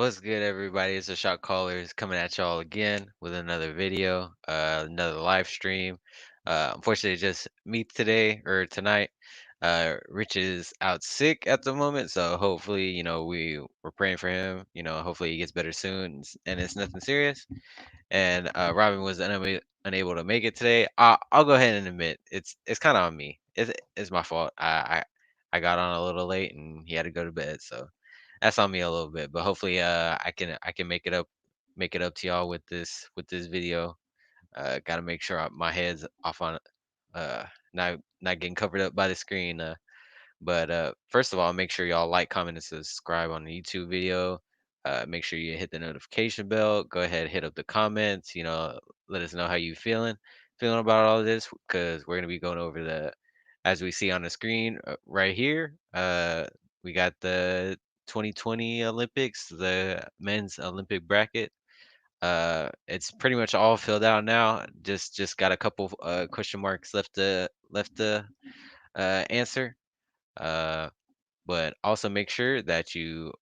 What's good, everybody? It's the Shot Callers coming at y'all again with another video, another live stream. Unfortunately, just me today or tonight. Rich is out sick at the moment, so hopefully, we're praying for him. Hopefully he gets better soon, and it's nothing serious. And Robin was unable to make it today. I'll go ahead and admit it's kind of on me. It's my fault. I got on a little late and he had to go to bed, so that's on me a little bit. But hopefully I can make it up to y'all with this video. Got to make sure my head's off on uh not getting covered up by the screen. But first of all, make sure y'all like, comment, and subscribe on the YouTube video. Make sure you hit the notification bell. Go ahead, hit up the comments. Let us know how you feeling about all of this, because we're gonna be going over as we see on the screen right here. We got the 2020 Olympics, the men's Olympic bracket. It's pretty much all filled out now. Just got a couple question marks left to answer. Uh, but also make sure that you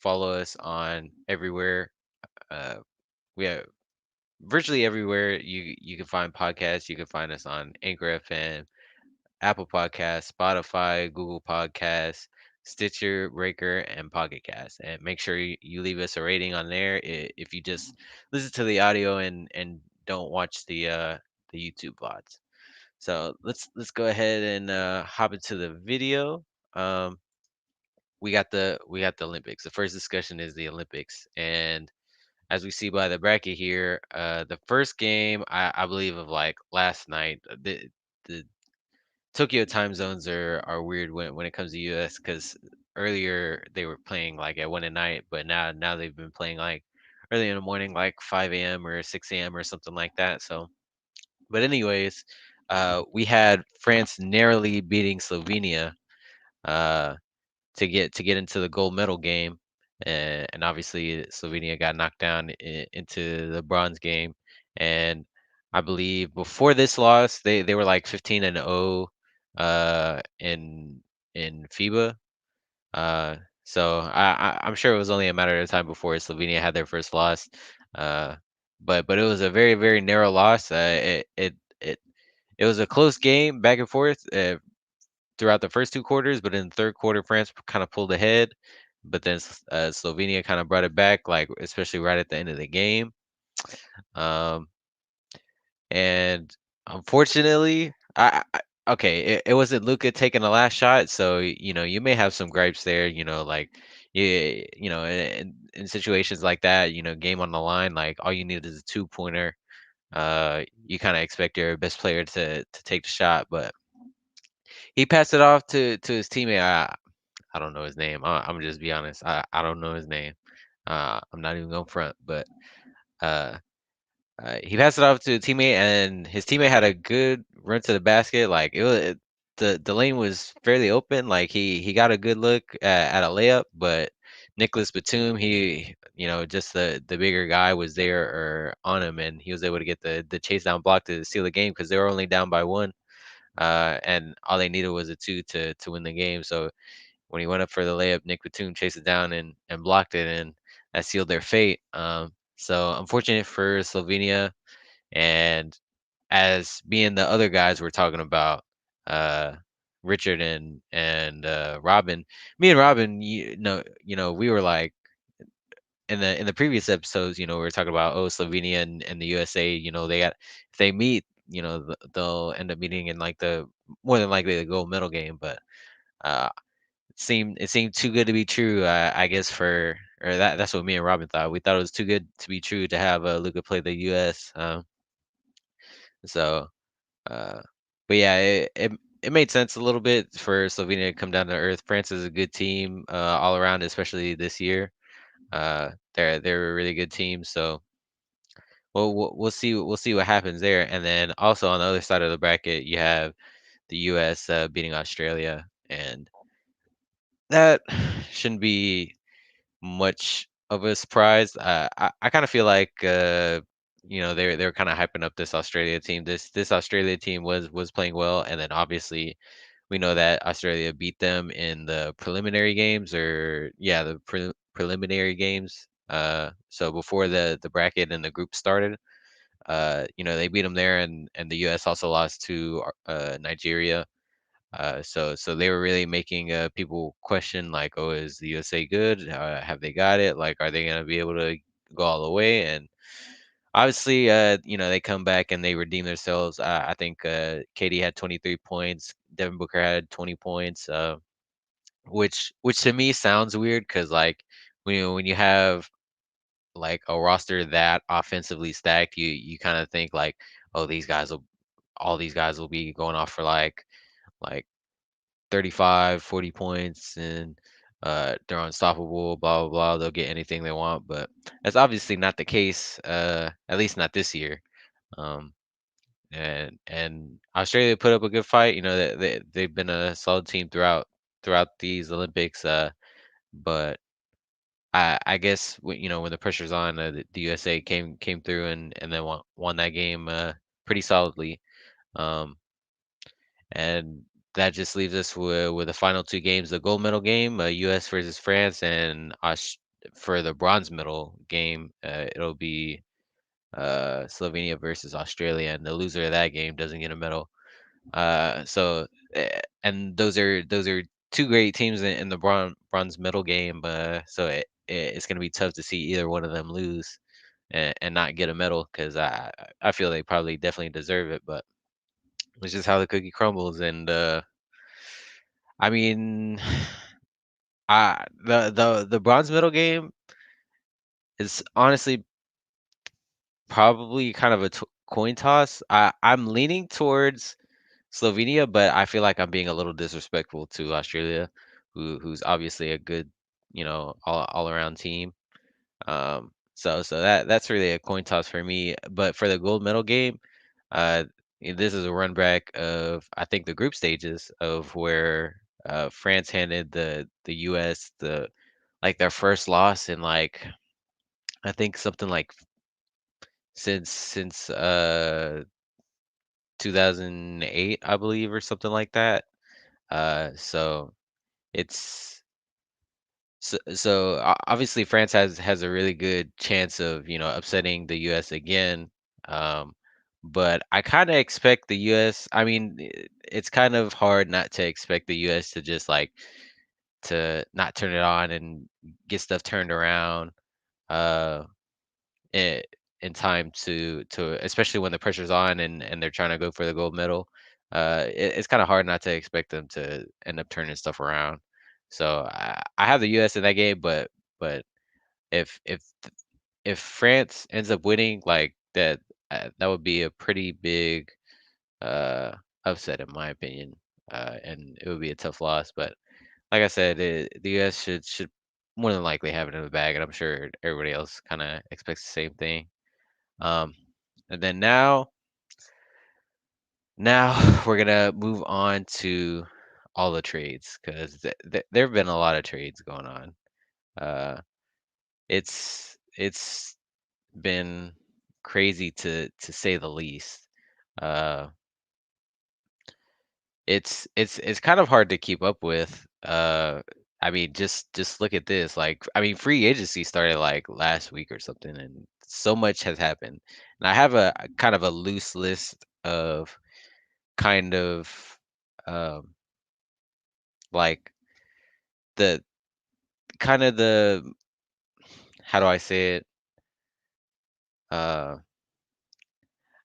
follow us on everywhere. Uh, we have virtually everywhere you can find podcasts. You can find us on Anchor FM, Apple Podcasts, Spotify, Google Podcasts, Stitcher, Breaker, and Pocketcasts. And make sure you leave us a rating on there if you just listen to the audio and don't watch the YouTube VODs. So let's go ahead and hop into the video. Um, we got the Olympics. The first discussion is the Olympics, and as we see by the bracket here, the first game I believe of like last night. The Tokyo time zones are weird when it comes to US, because earlier they were playing like at 1 at night, but now they've been playing like early in the morning, like 5 a.m. or 6 a.m. or something like that. So, but anyways, we had France narrowly beating Slovenia. Uh, to get into the gold medal game, and obviously Slovenia got knocked down into the bronze game. And I believe before this loss, they were like 15-0 in FIBA. So I'm sure it was only a matter of time before Slovenia had their first loss. Uh, but it was a very very narrow loss. It was a close game back and forth. Throughout the first two quarters, but in the third quarter, France kind of pulled ahead. But then Slovenia kind of brought it back, like especially right at the end of the game. Um, and unfortunately, okay, it wasn't Luca taking the last shot, so you may have some gripes there. Like in situations like that, game on the line, like all you need is a 2 pointer. You kind of expect your best player to take the shot, but he passed it off to his teammate. I don't know his name. I'm gonna just be honest. I don't know his name. I'm not even going front, but uh, he passed it off to a teammate, and his teammate had a good run to the basket. Like the lane was fairly open. Like he got a good look at a layup, but Nicholas Batum, he just the bigger guy was there or on him, and he was able to get the chase down block to seal the game because they were only down by one. And all they needed was a two to win the game. So when he went up for the layup, Nick Batum chased it down and blocked it, and that sealed their fate. So unfortunate for Slovenia, and as being the other guys we're talking about, uh, Richard and Robin, me and Robin, we were like in the previous episodes, we were talking about Slovenia and the USA, if they meet, they'll end up meeting in like the more than likely the gold medal game, but. Uh, it seemed too good to be true. I guess that's what me and Robin thought. We thought it was too good to be true to have Luca play the U.S. So, uh, but yeah, it made sense a little bit for Slovenia to come down to earth. France is a good team all around, especially this year. They're a really good team. So we'll see what happens there. And then also on the other side of the bracket, you have the U.S. Beating Australia, and that shouldn't be much of a surprise. I kind of feel like they're kind of hyping up this Australia team. This Australia team was playing well, and then obviously we know that Australia beat them in the preliminary games, or yeah, the preliminary games So before the bracket and the group started, they beat them there, and the U.S. also lost to Nigeria. So they were really making people question like, oh, is the USA good? Have they got it? Like, are they gonna be able to go all the way? And obviously, they come back and they redeem themselves. I think Katie had 23 points. Devin Booker had 20 points. Which to me sounds weird because like when you have like a roster that offensively stacked, you kind of think like, oh, all these guys will be going off for like 35, 40 points, and they're unstoppable, blah blah blah. They'll get anything they want, but that's obviously not the case. At least not this year. Um, and Australia put up a good fight. They've been a solid team throughout these Olympics. But I guess when the pressure's on, the USA came through and then won that game pretty solidly. Um, and that just leaves us with the final two games: the gold medal game, U.S. versus France, and for the bronze medal game, it'll be Slovenia versus Australia, and the loser of that game doesn't get a medal. And those are two great teams in the bronze medal game. So it's gonna be tough to see either one of them lose and not get a medal because I feel they probably definitely deserve it, but it's just how the cookie crumbles. And I mean, the bronze medal game is honestly probably kind of a coin toss. I'm leaning towards Slovenia, but I feel like I'm being a little disrespectful to Australia, who's obviously a good, all around team. So that's really a coin toss for me. But for the gold medal game, uh, this is a run back of I think the group stages of where France handed the U.S. their first loss in like I think something like since 2008, I believe, or something like that. So it's obviously France has a really good chance of upsetting the U.S. again. Um, but I kind of expect the U.S. I mean, it's kind of hard not to expect the U.S. to just like to not turn it on and get stuff turned around. Uh, in, in time to especially when the pressure's on and they're trying to go for the gold medal. It's kind of hard not to expect them to end up turning stuff around. So I have the U.S. in that game, but if if if France ends up winning, like that would be a pretty big uh, upset in my opinion, and it would be a tough loss. But like I said, the U.S. should more than likely have it in the bag, and I'm sure everybody else kind of expects the same thing. Um, and then now we're gonna move on to all the trades because there have been a lot of trades going on. Uh, it's been crazy to say the least. Uh, it's kind of hard to keep up with. I mean, just look at this. Like, I mean, free agency started like last week or something, and so much has happened. And I have a kind of a loose list of kind of um like the kind of the how do I say it? Uh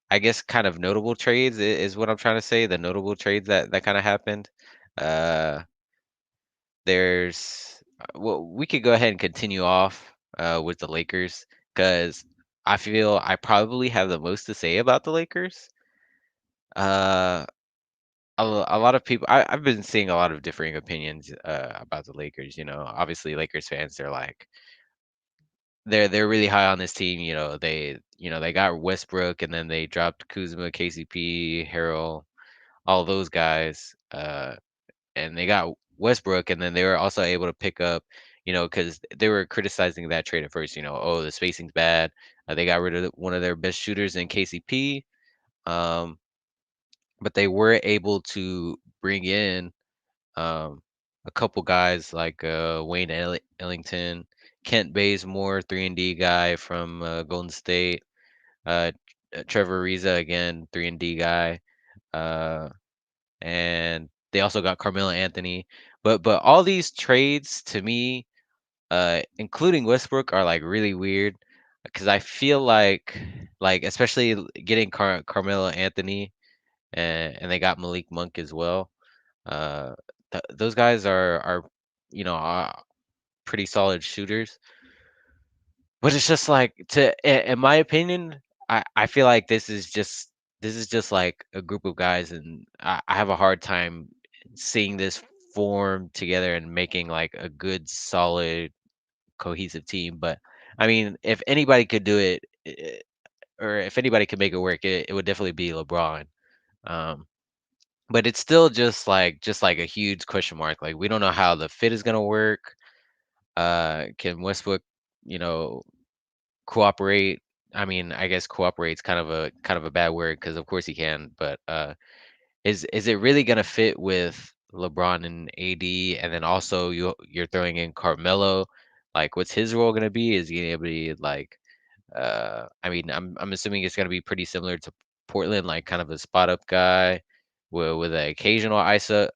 I guess kind of notable trades is what I'm trying to say. The notable trades that kind of happened. Uh well, we could go ahead and continue off with the Lakers because I feel I probably have the most to say about the Lakers. Uh a lot of people I've been seeing a lot of differing opinions about the Lakers. Obviously Lakers fans, they're really high on this team. They got Westbrook and then they dropped Kuzma, KCP, Harrell, all those guys. And they got Westbrook and then they were also able to pick up, because they were criticizing that trade at first. Oh, the spacing's bad. They got rid of one of their best shooters in KCP. Um, but they were able to bring in um, a couple guys like Wayne Ellington, Kent Bazemore, 3 and D guy from Golden State. Uh, Trevor Ariza again, 3 and D guy. Uh, and they also got Carmelo Anthony. But all these trades to me, including Westbrook, are like really weird because I feel like especially getting Carmelo Anthony and they got Malik Monk as well. Uh, those guys are you know pretty solid shooters. But it's just like in my opinion, I feel like this is just like a group of guys, and I have a hard time seeing this form together and making like a good, solid, cohesive team. But I mean, if anybody could do it, or if anybody could make it work, it would definitely be LeBron. Um, but it's still just like a huge question mark. Like we don't know how the fit is gonna work. Can Westbrook, you know, cooperate? I mean, I guess cooperate's kind of a bad word because of course he can, but is it really gonna fit with LeBron and AD, and then also you're throwing in Carmelo? Like, what's his role gonna be? Is he gonna be like, I mean, I'm assuming it's gonna be pretty similar to Portland, like kind of a spot up guy with an occasional ISO,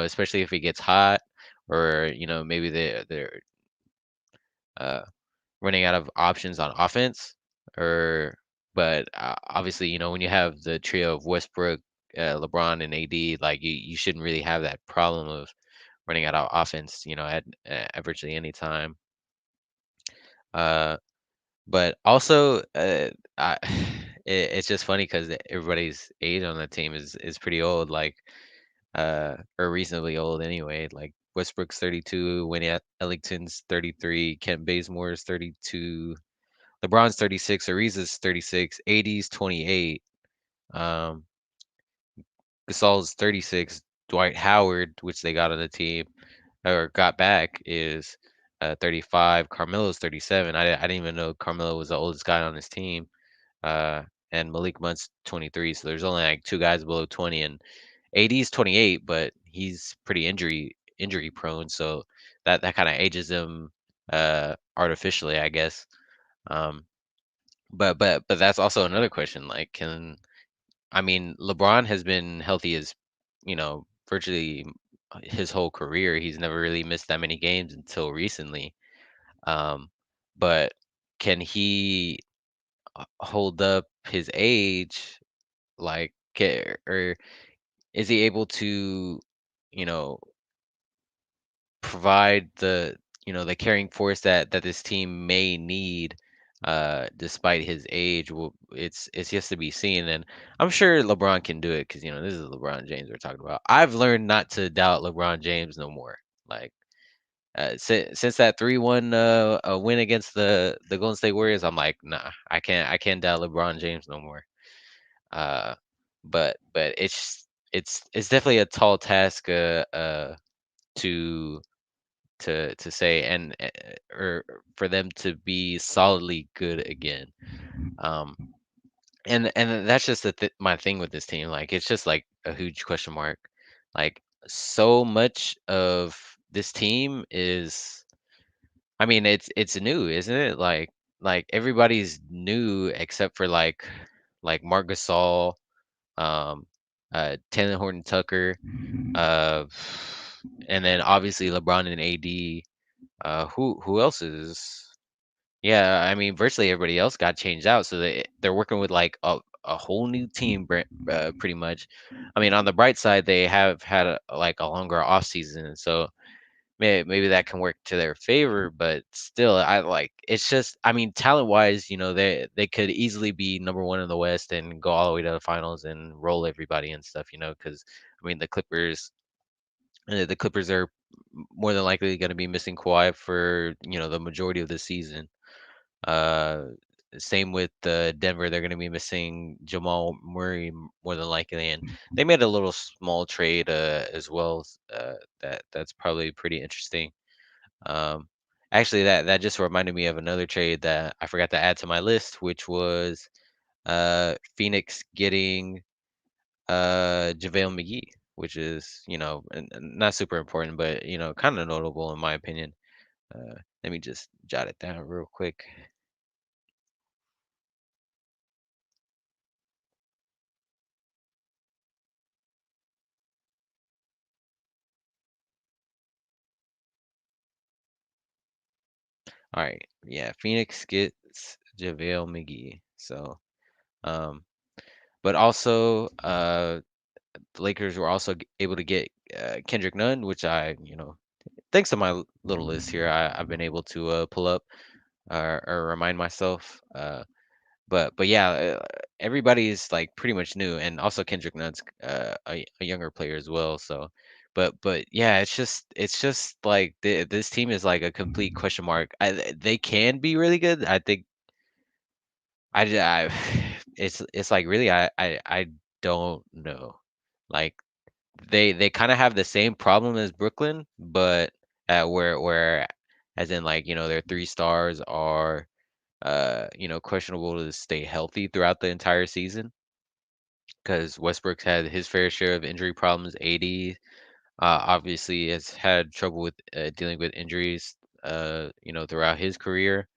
especially if it gets hot, or maybe they're uh running out of options on offense, or but obviously, when you have the trio of Westbrook, LeBron, and AD, like you shouldn't really have that problem of running out of offense, at virtually any time. Uh, but also, I, it's just funny because everybody's age on the team is pretty old, like or reasonably old anyway. Like Westbrook's 32, Winnie Ellington's 33, Kent Bazemore is 32, LeBron's 36, Ariza's 36, AD's 28, um, Gasol's 36, Dwight Howard, which they got on the team or got back, is 35. Carmelo's 37. I didn't even know Carmelo was the oldest guy on his team. Uh, and Malik Monk's 23. So there's only like two guys below 20, and AD's 28, but he's pretty injury prone. So that kind of ages him artificially, I guess. Um, but that's also another question. Like, I mean, LeBron has been healthy as virtually his whole career. He's never really missed that many games until recently. Um, but can he hold up his age? Like, or is he able to, you know, provide the carrying force that this team may need despite his age? Well, it's just to be seen, and I'm sure LeBron can do it because this is LeBron James we're talking about. I've learned not to doubt LeBron James no more. Like since that 3-1 win against the Golden State Warriors, I'm like, nah, I can't doubt LeBron James no more. uh but it's definitely a tall task to to say, and or for them to be solidly good again. Um, and that's just my thing with this team. Like it's just like a huge question mark. Like so much of this team is, I mean, it's new, isn't it? Like everybody's new except for like Marc Gasol, um, Taylor Horton Tucker, uh, and then obviously LeBron and AD. Who else is? Yeah, I mean, virtually everybody else got changed out, so they're working with like a whole new team, pretty much. I mean, on the bright side, they have had like a longer off season, so maybe that can work to their favor. But still, I like it's just, I mean, talent wise, they could easily be number one in the West and go all the way to the finals and roll everybody and stuff, because I mean the Clippers are more than likely going to be missing Kawhi for the majority of the season. Uh, Same with Denver; they're going to be missing Jamal Murray more than likely, and they made a little small trade as well. That's probably pretty interesting. Um, Actually, that just reminded me of another trade that I forgot to add to my list, which was Phoenix getting JaVale McGee, which is, not super important, but kind of notable in my opinion. Let me just jot it down real quick. All right, yeah, Phoenix gets JaVale McGee. So, um, but also, the Lakers were also able to get Kendrick Nunn, which thanks to my little list here, I've been able to pull up or remind myself. But yeah, everybody's like pretty much new, and also Kendrick Nunn's a younger player as well. So, but yeah, it's just like this team is like a complete question mark. They can be really good. I think I it's like really I don't know. Like they kind of have the same problem as Brooklyn, but where as in like their three stars are questionable to stay healthy throughout the entire season because Westbrook's had his fair share of injury problems. AD obviously has had trouble with dealing with injuries, throughout his career.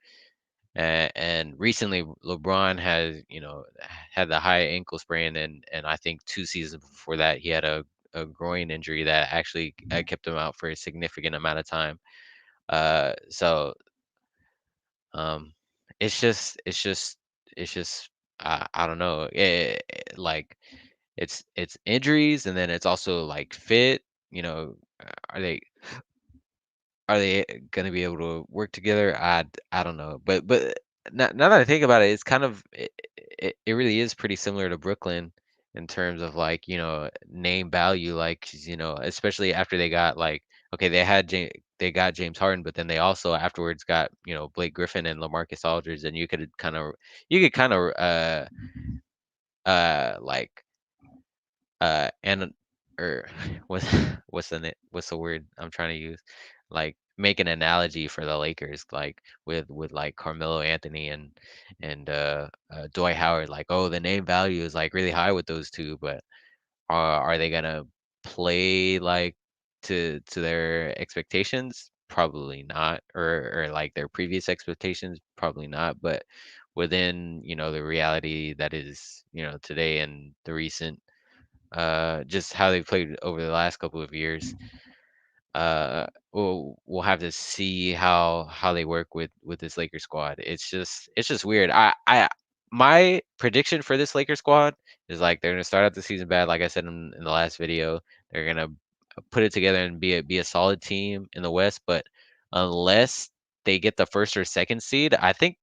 And recently, LeBron has, had the high ankle sprain, and I think 2 seasons before that, he had a groin injury that actually kept him out for a significant amount of time. So um, it's just I don't know. Like it's injuries, and then it's also like fit. You know, are they gonna be able to work together? I don't know. But now that I think about it, it's kind of it really is pretty similar to Brooklyn in terms of like, name value, like, 'cause, especially after they got like okay, they got James Harden, but then they also afterwards got, Blake Griffin and LaMarcus Aldridge, and you could kind of like and or what's what's the word I'm trying to use? Like make an analogy for the Lakers, like with like Carmelo Anthony and Dwight Howard. Like, oh, the name value is like really high with those two, but are they gonna play like to their expectations? Probably not, or like their previous expectations, probably not. But within the reality that is today and the recent just how they played over the last couple of years. We'll have to see how they work with this Lakers squad. It's just weird. My prediction for this Lakers squad is like they're gonna start out the season bad, like I said in the last video. They're gonna put it together and be a solid team in the West, but unless they get the first or second seed, I think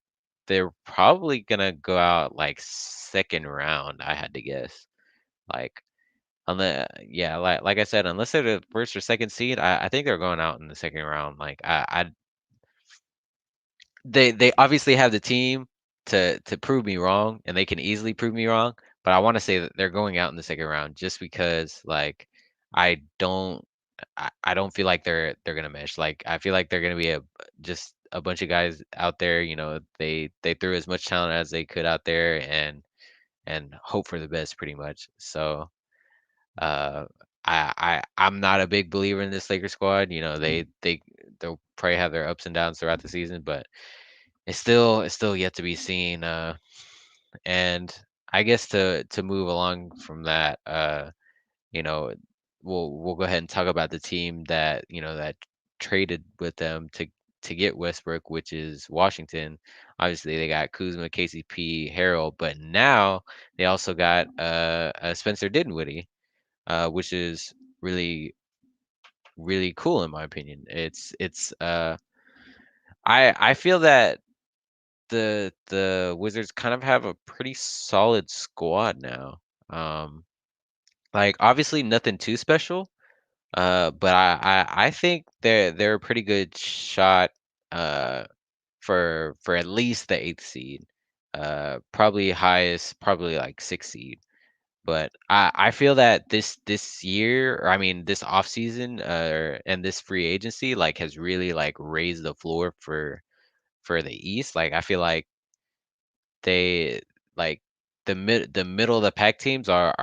they're probably gonna go out like second round. I had to guess. Like yeah, like I said, unless they're the first or second seed, I think they're going out in the second round. Like they obviously have the team to prove me wrong, and they can easily prove me wrong. But I want to say that they're going out in the second round just because like I don't I don't feel like they're gonna mesh. Like I feel like they're gonna be just a bunch of guys out there. They threw as much talent as they could out there and hope for the best, pretty much. So. Uh, I'm not a big believer in this Lakers squad. They'll probably have their ups and downs throughout the season, but it's still yet to be seen. And I guess to move along from that, you know, we'll go ahead and talk about the team that traded with them to get Westbrook, which is Washington. Obviously, they got Kuzma, KCP, Harold, but now they also got Spencer Dinwiddie, which is really really cool in my opinion. I feel that the Wizards kind of have a pretty solid squad now. Um, like obviously nothing too special, but I think they're a pretty good shot uh for at least the eighth seed. Probably highest, probably like sixth seed. But I feel that this year, or I mean this off season, and this free agency like has really like raised the floor for the East. Like I feel like they like the middle of the pack teams are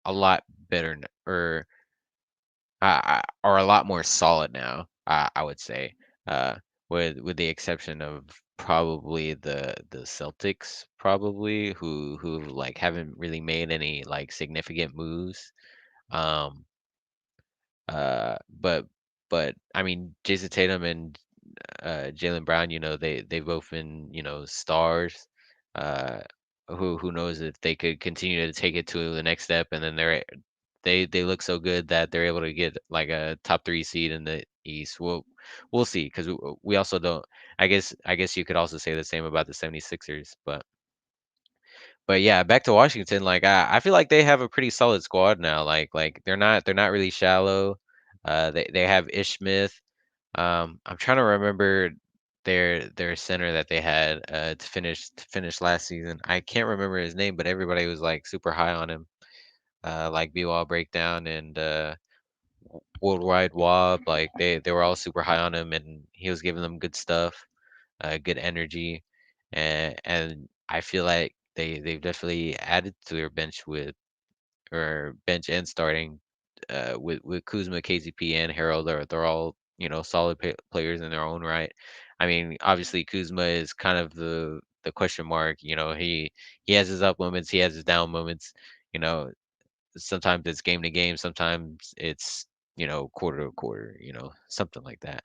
a lot better or are a lot more solid now. I would say. uh, with the exception of probably the Celtics, probably who like haven't really made any like significant moves. Um, but I mean, Jason Tatum and Jalen Brown, they've both been, stars. Uh, who knows if they could continue to take it to the next step, and then they look so good that they're able to get like a top three seed in the East. We'll see because we also don't. I guess you could also say the same about the 76ers, but yeah, back to Washington. Like I feel like they have a pretty solid squad now. Like they're not really shallow. They have Ish Smith. I'm trying to remember their center that they had to finish last season. I can't remember his name, but everybody was like super high on him. Like B Wall Breakdown and Worldwide Wob. Like they were all super high on him, and he was giving them good stuff, good energy, and I feel like they've definitely added to their bench with or bench and starting with Kuzma, KCP, and Harold. They're all solid players in their own right. I mean, obviously Kuzma is kind of the question mark. He has his up moments, he has his down moments. You know, sometimes it's game to game, sometimes it's quarter to quarter. Something like that.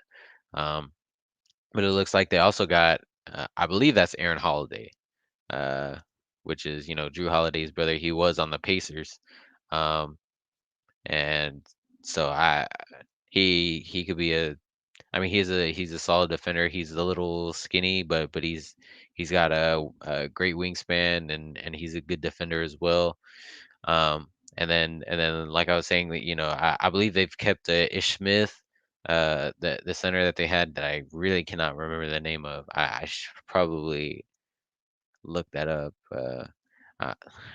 Um, but it looks like they also got, I believe that's Aaron Holiday, uh, which is Drew Holiday's brother. He was on the Pacers. Um, and so he could be I mean he's a solid defender. He's a little skinny, but he's got a great wingspan, and he's a good defender as well. Um, and then like I was saying, that I believe they've kept Ish Smith, the center that they had that I really cannot remember the name of. I should probably look that up. I,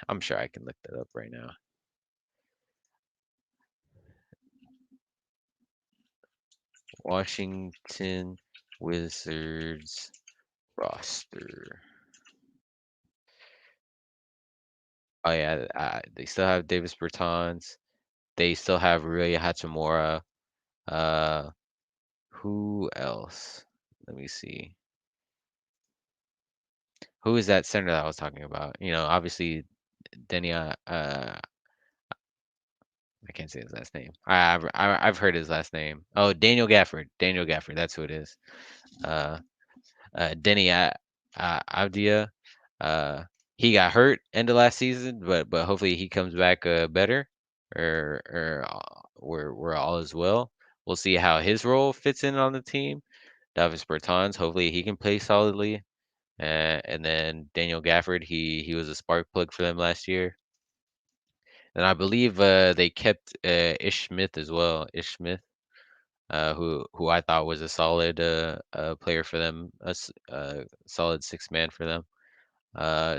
I'm sure I can look that up right now. Washington Wizards roster. Oh yeah, they still have Davis Bertans. They still have Rui Hachimura. Uh, who else? Let me see. Who is that center that I was talking about? Obviously Denny. I can't say his last name. I've heard his last name. Oh, Daniel Gafford. Daniel Gafford. That's who it is. Uh, Denny Avdia. Uh, he got hurt end of last season, but hopefully he comes back better, or we're all as well. We'll see how his role fits in on the team. Davis Bertans, hopefully he can play solidly. And then Daniel Gafford, he was a spark plug for them last year. And I believe they kept Ish Smith as well. Ish Smith, who I thought was a solid player for them, solid six man for them.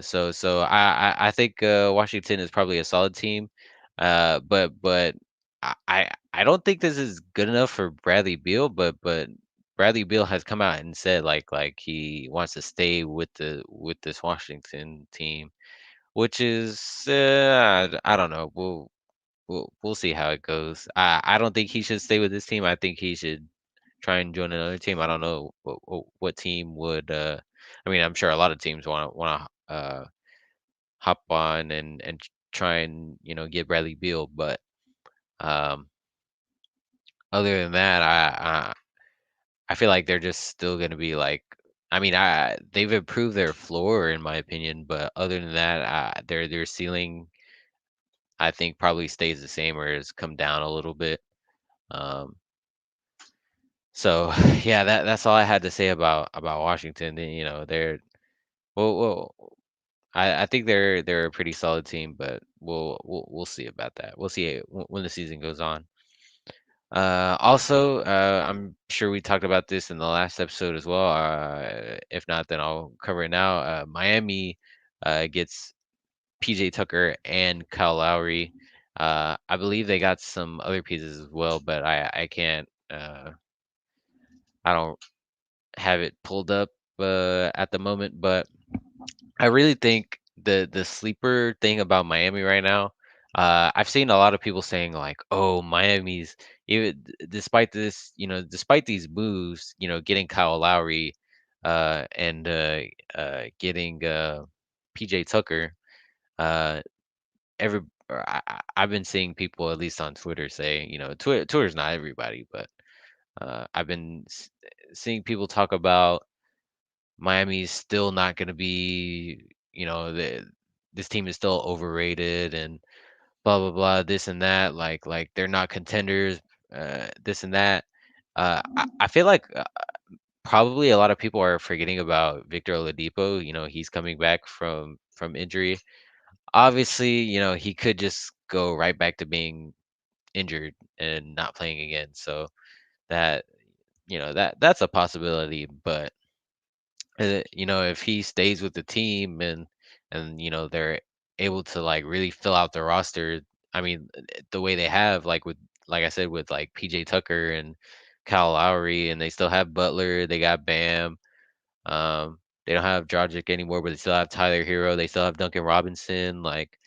So I think Washington is probably a solid team, but I don't think this is good enough for Bradley Beal. But Bradley Beal has come out and said like he wants to stay with this Washington team, which is I don't know. We'll see how it goes. I don't think he should stay with this team. I think he should try and join another team. I don't know what team would. I mean, I'm sure a lot of teams want to hop on and try and get Bradley Beal, but um, other than that, I feel like they're just still gonna be like. I mean, they've improved their floor in my opinion, but other than that, their ceiling I think probably stays the same or has come down a little bit. Um, so yeah, that's all I had to say about Washington. They're well, I think they're a pretty solid team, but we'll see about that. We'll see when the season goes on. Also, I'm sure we talked about this in the last episode as well. If not, then I'll cover it now. Miami gets PJ Tucker and Kyle Lowry. I believe they got some other pieces as well, but I can't. I don't have it pulled up at the moment, but I really think the sleeper thing about Miami right now. I've seen a lot of people saying like, "Oh, Miami's even despite this, despite these moves, getting Kyle Lowry, and getting PJ Tucker, uh, every or I've been seeing people at least on Twitter say, Twitter's not everybody, but I've been seeing people talk about Miami's still not going to be, this team is still overrated and blah blah blah, this and that, like they're not contenders, this and that. I feel like probably a lot of people are forgetting about Victor Oladipo. He's coming back from injury. Obviously, he could just go right back to being injured and not playing again. So that that's a possibility. But if he stays with the team and they're able to like really fill out the roster, I mean, the way they have like I said with like PJ Tucker and Kyle Lowry, and they still have Butler, they got Bam. They don't have Dragic anymore, but they still have Tyler Hero. They still have Duncan Robinson. Like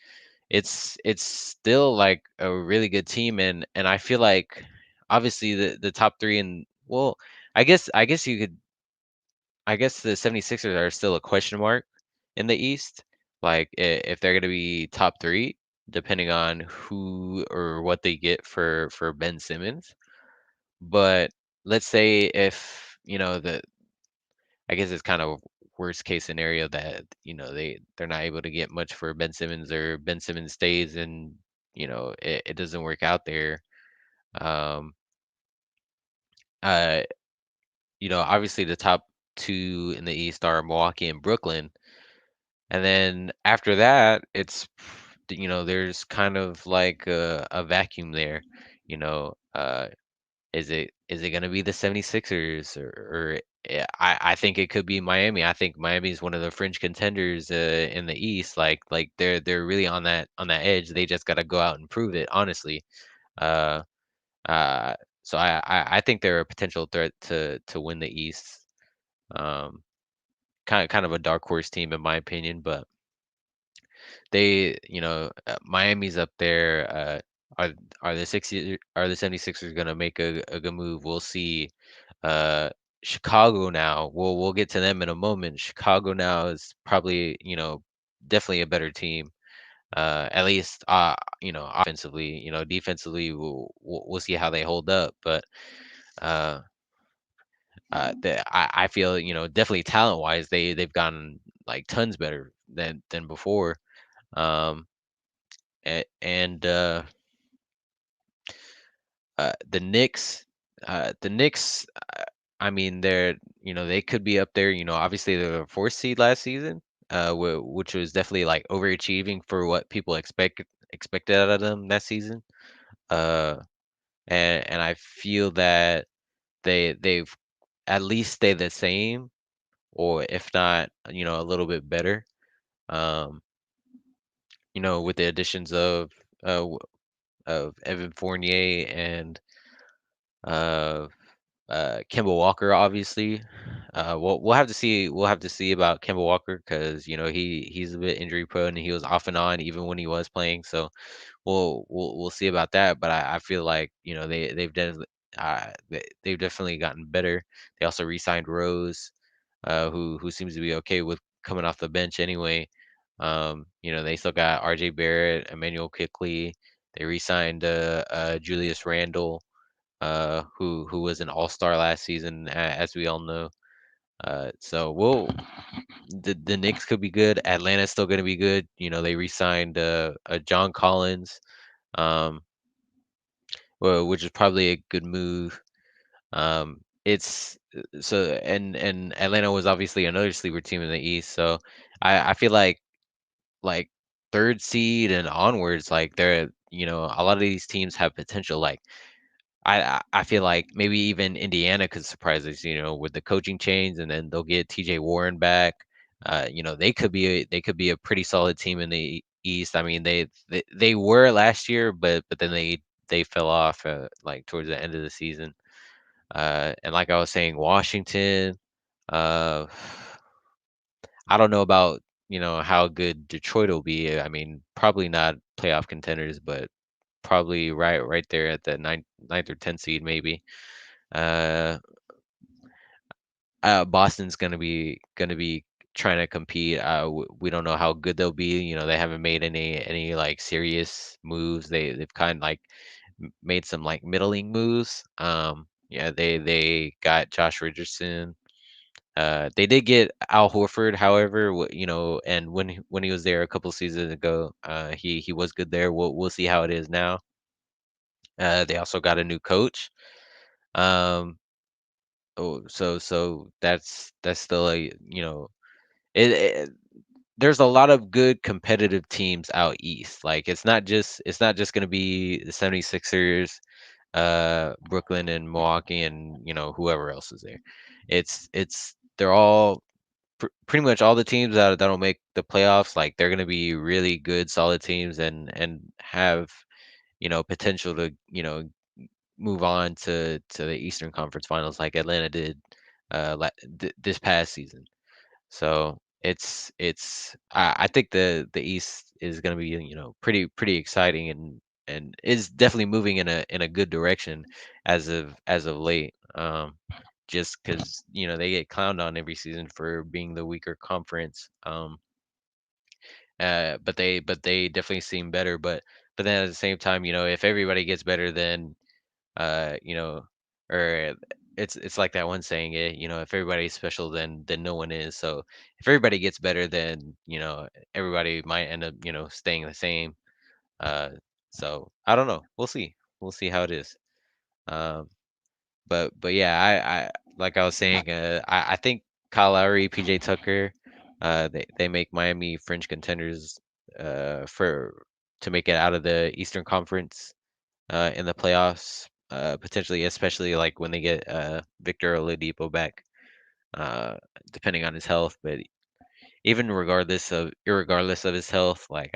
it's still like a really good team, and I feel like obviously the top three, and well, I guess you could I guess the 76ers are still a question mark in the East. Like if they're going to be top 3 depending on who or what they get for Ben Simmons. But let's say if, the I guess it's kind of worst case scenario that, they're not able to get much for Ben Simmons, or Ben Simmons stays and, it doesn't work out there. Um uh Obviously the top 2 in the East are Milwaukee and Brooklyn. And then after that, there's kind of like a vacuum there. Is it going to be the 76ers, or I think it could be Miami. I think Miami is one of the fringe contenders in the East. Like they're really on that edge. They just got to go out and prove it, honestly. Uh, uh, so I think they're a potential threat to win the East. Um, kind of a dark horse team in my opinion, but Miami's up there. Are the 76ers gonna make a good move? We'll see. Uh, Chicago now. We'll get to them in a moment. Chicago now is probably definitely a better team. At least offensively. Defensively we'll see how they hold up, but uh. I feel definitely talent wise they've gotten like tons better than before. Um, and the Knicks, I mean, they could be up there. Obviously they're the fourth seed last season, which was definitely like overachieving for what people expected out of them that season. Uh, and I feel that they've at least stayed the same, or if not, a little bit better. Um, with the additions of Evan Fournier and uh Kemba Walker, obviously. We'll have to see. We'll have to see about Kemba Walker because he's a bit injury prone and he was off and on even when he was playing. So we'll see about that. But I feel like they've definitely gotten better. They also re-signed Rose, who seems to be okay with coming off the bench anyway. They still got R.J. Barrett, Emmanuel Quickley. They re-signed Julius Randle, who was an all-star last season, as we all know. So the Knicks could be good. Atlanta's still going to be good. They re-signed John Collins, um, which is probably a good move. It's so and Atlanta was obviously another sleeper team in the East. So I feel like third seed and onwards, like they're a lot of these teams have potential. Like I feel like maybe even Indiana could surprise us, with the coaching change, and then they'll get TJ Warren back. They could be a pretty solid team in the East. I mean, they were last year, but then they fell off like towards the end of the season. And like I was saying, Washington. Uh, I don't know about. how good Detroit will be. I mean, probably not playoff contenders, but probably right there at the ninth or 10th seed maybe. Uh, Boston's gonna be trying to compete. We don't know how good they'll be. They haven't made any like serious moves. They've kind of like made some like middling moves. Yeah, they got Josh Richardson. They did get Al Horford, however, and when he was there a couple seasons ago, he was good there. We'll see how it is now. They also got a new coach. Um, so that's still it. There's a lot of good competitive teams out east. Like it's not just gonna be the 76ers, Brooklyn and Milwaukee, and whoever else is there. They're all pretty much all the teams that'll make the playoffs. Like they're gonna be really good, solid teams, and have potential to move on to the Eastern Conference Finals like Atlanta did this past season. So I think the East is going to be pretty exciting, and is definitely moving in a good direction as of late. Just because they get clowned on every season for being the weaker conference. But they definitely seem better. But then at the same time, if everybody gets better, then you know, or it's like that one saying, if everybody's special, then no one is. So if everybody gets better, then everybody might end up staying the same. Uh, so I don't know. We'll see. We'll see how it is. Um, but yeah, I like I was saying, I think Kyle Lowry, PJ Tucker, they make Miami fringe contenders for to make it out of the Eastern Conference in the playoffs, potentially, especially like when they get Victor Oladipo back, uh, depending on his health. But even irregardless of his health, like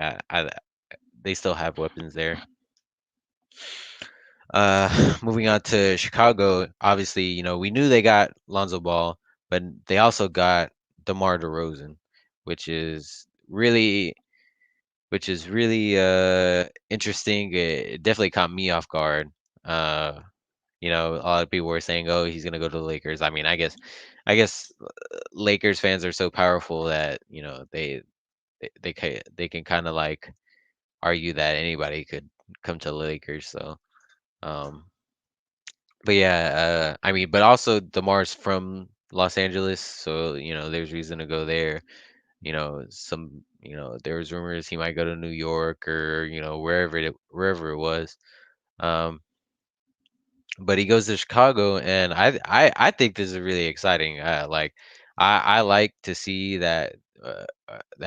they still have weapons there. Moving on to Chicago, obviously, we knew they got Lonzo Ball, but they also got DeMar DeRozan, which is really interesting. It definitely caught me off guard. Uh, a lot of people were saying, "Oh, he's gonna go to the Lakers." I mean, I guess Lakers fans are so powerful that they can kind of like argue that anybody could come to the Lakers. So, um, but yeah, I mean, but also Demar's from Los Angeles, so there's reason to go there. There was rumors he might go to New York or wherever it was. Um, but he goes to Chicago, and I think this is really exciting. Like I like to see that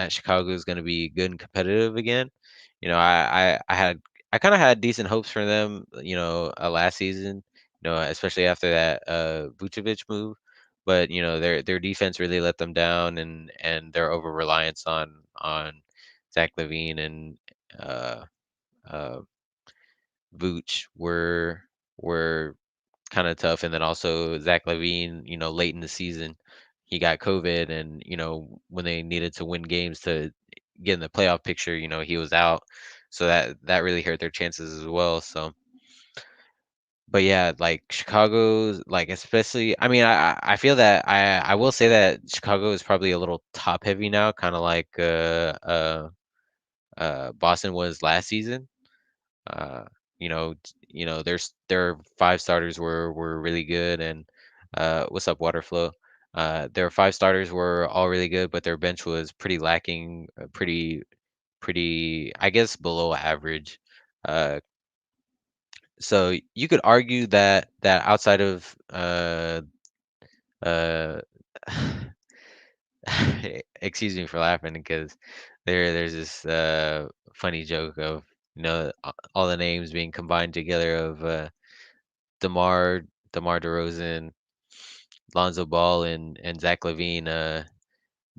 Chicago is going to be good and competitive again. I kind of had decent hopes for them, last season, especially after that Vucevic move. But their defense really let them down, and their over reliance on Zach Levine and uh, uh, Vooch were kind of tough. And then also Zach Levine, late in the season, he got COVID, and when they needed to win games to get in the playoff picture, he was out, so that really hurt their chances as well. So, but yeah, like Chicago's like especially, I mean, I feel that I will say that Chicago is probably a little top heavy now, kind of like Boston was last season. Uh, their five starters were really good, and what's up, Waterflow? Their five starters were all really good, but their bench was pretty lacking, pretty, I guess, below average. Uh, so you could argue that outside of uh, excuse me for laughing because there's this funny joke of all the names being combined together of Demar DeMar DeRozan, Lonzo Ball, and Zach Levine.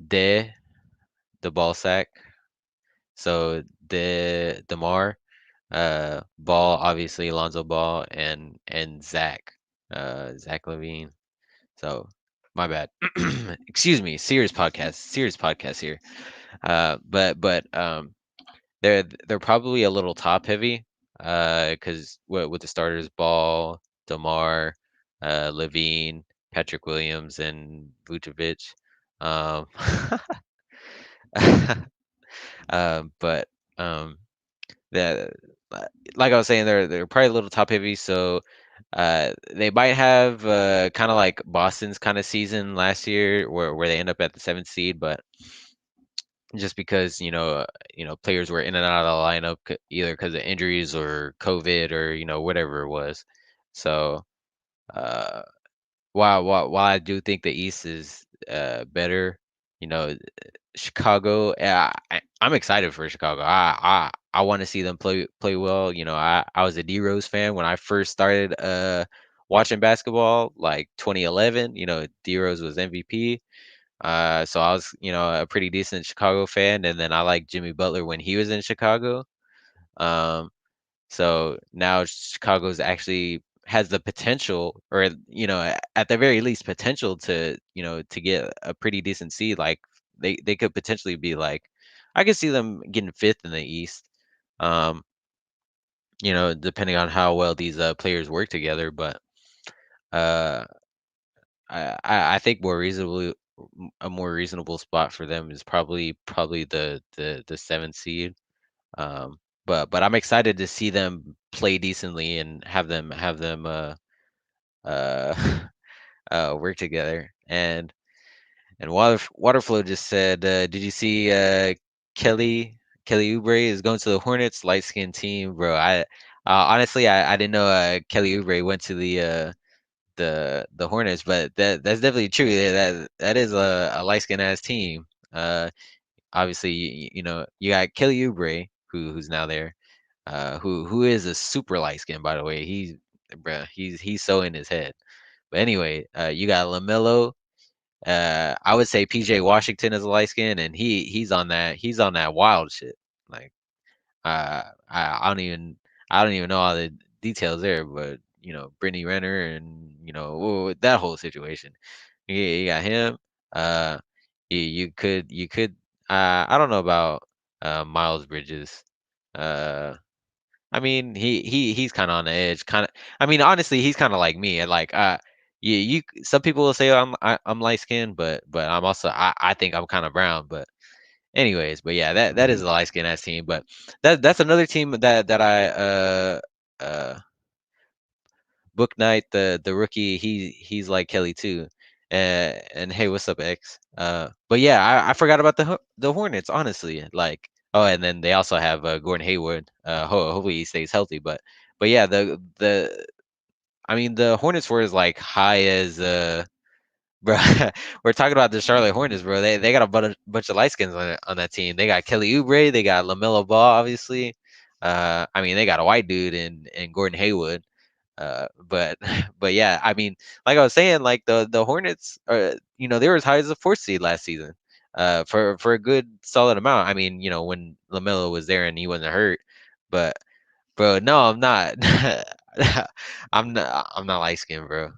De the ball sack. So DeMar, Ball, obviously Lonzo Ball, and Zach Levine. So my bad. Excuse me. Serious podcast here. But they're probably a little top heavy, because with the starters, Ball, Demar, Levine, Patrick Williams, and Vucevic. Um, but um, the like I was saying, they're probably a little top heavy, so they might have kind of like Boston's kind of season last year, where they end up at the seventh seed, but just because players were in and out of the lineup either because of injuries or COVID or whatever it was. So uh, while I do think the East is better, you know, Chicago. I'm excited for Chicago. I want to see them play well. I was a D Rose fan when I first started watching basketball, like 2011. D Rose was MVP. So I was, a pretty decent Chicago fan, and then I liked Jimmy Butler when he was in Chicago. Um, so now Chicago's actually has the potential, or at the very least, potential to get a pretty decent seed. Like they could potentially be like, I could see them getting fifth in the East. Um, depending on how well these players work together, but uh, I think a more reasonable spot for them is probably the seventh seed. But I'm excited to see them play decently and have them uh work together. And Waterflow just said, did you see Kelly Oubre is going to the Hornets, light skinned team, bro? Honestly, I didn't know Kelly Oubre went to the Hornets, but that's definitely true. That is a light skinned ass team. Obviously, you got Kelly Oubre who's now there, who is a super light skin, by the way. Bruh, he's so in his head. But anyway, you got Lamelo. I would say PJ Washington is a light skin, and he's on that wild shit. Like I don't even know all the details there, but Brittany Renner and that whole situation. You got him. Uh, you could. I don't know about Miles Bridges. Uh, I mean, he's kind of on the edge. Kind of. I mean, honestly, he's kind of like me. And like, some people will say I'm light skinned, but I'm also I think I'm kind of brown. But anyways, but yeah, that is a light skinned ass team. But that's another team that I uh Book Knight, the rookie, he's like Kelly too. And hey, what's up, X? But yeah, I forgot about the Hornets, honestly. Like, oh, and then they also have Gordon Hayward. Hopefully he stays healthy. But yeah, the I mean the Hornets were as like high as bro. We're talking about the Charlotte Hornets, bro. They got a bunch of light skins on that team. They got Kelly Oubre, they got Lamelo Ball, obviously. I mean they got a white dude in Gordon Hayward. But but yeah, I mean, like I was saying, like the Hornets are, they were as high as the fourth seed last season, for a good solid amount. I mean, when Lamelo was there and he wasn't hurt, but bro, no, I'm not. I'm not light skinned, bro.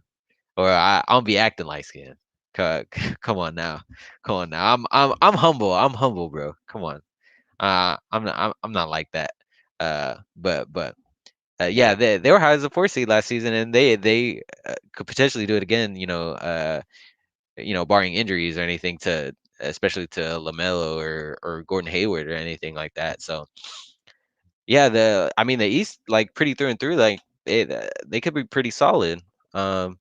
Or I'll be acting light skinned. Come on now, come on now. I'm humble. I'm humble, bro. Come on. I'm not like that. But yeah, they were high as a four seed last season, and they could potentially do it again. Barring injuries or anything especially to Lamelo or Gordon Hayward or anything like that. So yeah, I mean the East, like, pretty through and through, like they could be pretty solid. Um,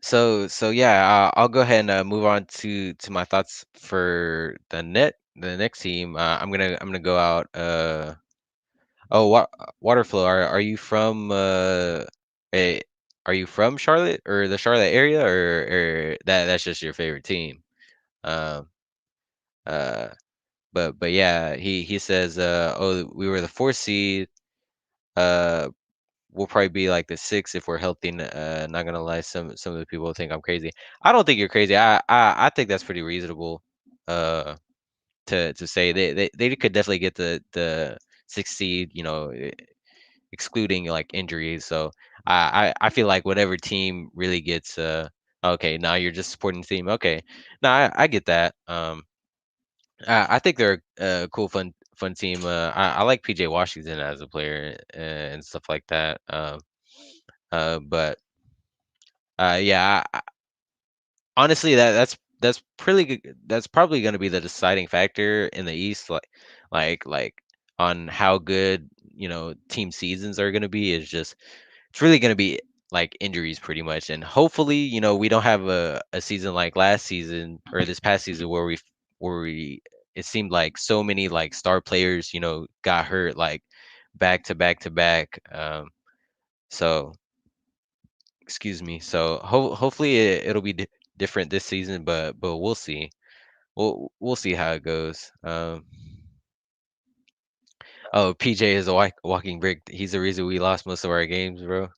so yeah, I'll go ahead and move on to my thoughts for the next team. I'm gonna go out. Oh, Waterflow. Are you from eh, are you from Charlotte or the Charlotte area, or that's just your favorite team? Um, uh, but yeah, he says, oh, we were the fourth seed. Uh, we'll probably be like the sixth if we're healthy. Not gonna lie, some of the people think I'm crazy. I don't think you're crazy. I think that's pretty reasonable. Uh, to say they could definitely get the sixth seed. Excluding like injuries. So I feel like whatever team really gets okay, now you're just supporting the team. Okay. No, I get that. I think they're a cool, fun team. I like PJ Washington as a player and stuff like that. But yeah, honestly, that's pretty good. That's probably going to be the deciding factor in the East, like on how good team seasons are going to be. Is just it's really going to be like injuries pretty much, and hopefully we don't have a season like last season or this past season where we it seemed like so many like star players got hurt like back to back to back. So excuse me. So hopefully it'll be different this season, but we'll see. We'll see how it goes. Oh, PJ is a walking brick. He's the reason we lost most of our games, bro.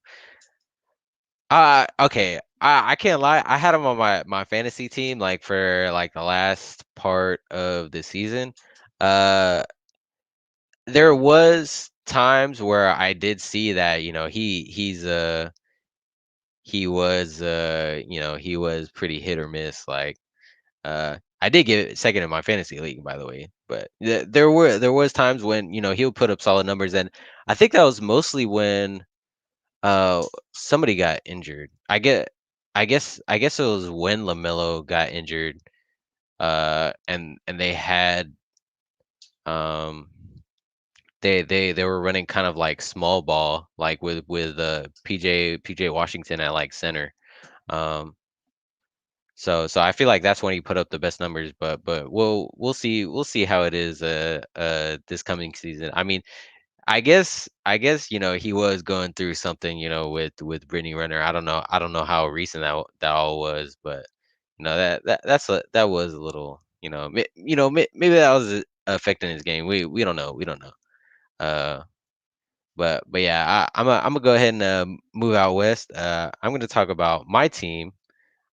Okay. I can't lie. I had him on my fantasy team like for like the last part of the season. Uh, there was times where I did see that he was pretty hit or miss. Like I did get second in my fantasy league, by the way. But there was times when he would put up solid numbers, and I think that was mostly when uh somebody got injured. I guess it was when Lamelo got injured. And they had um they were running kind of like small ball, like with PJ Washington at like center. Um, so I feel like that's when he put up the best numbers, but we'll see how it is this coming season. I mean, I guess he was going through something with Brittany Renner. I don't know how recent that all was, but that was a little maybe that was affecting his game. We don't know, we don't know. Uh, but yeah, I'm gonna go ahead and move out west. I'm gonna talk about my team.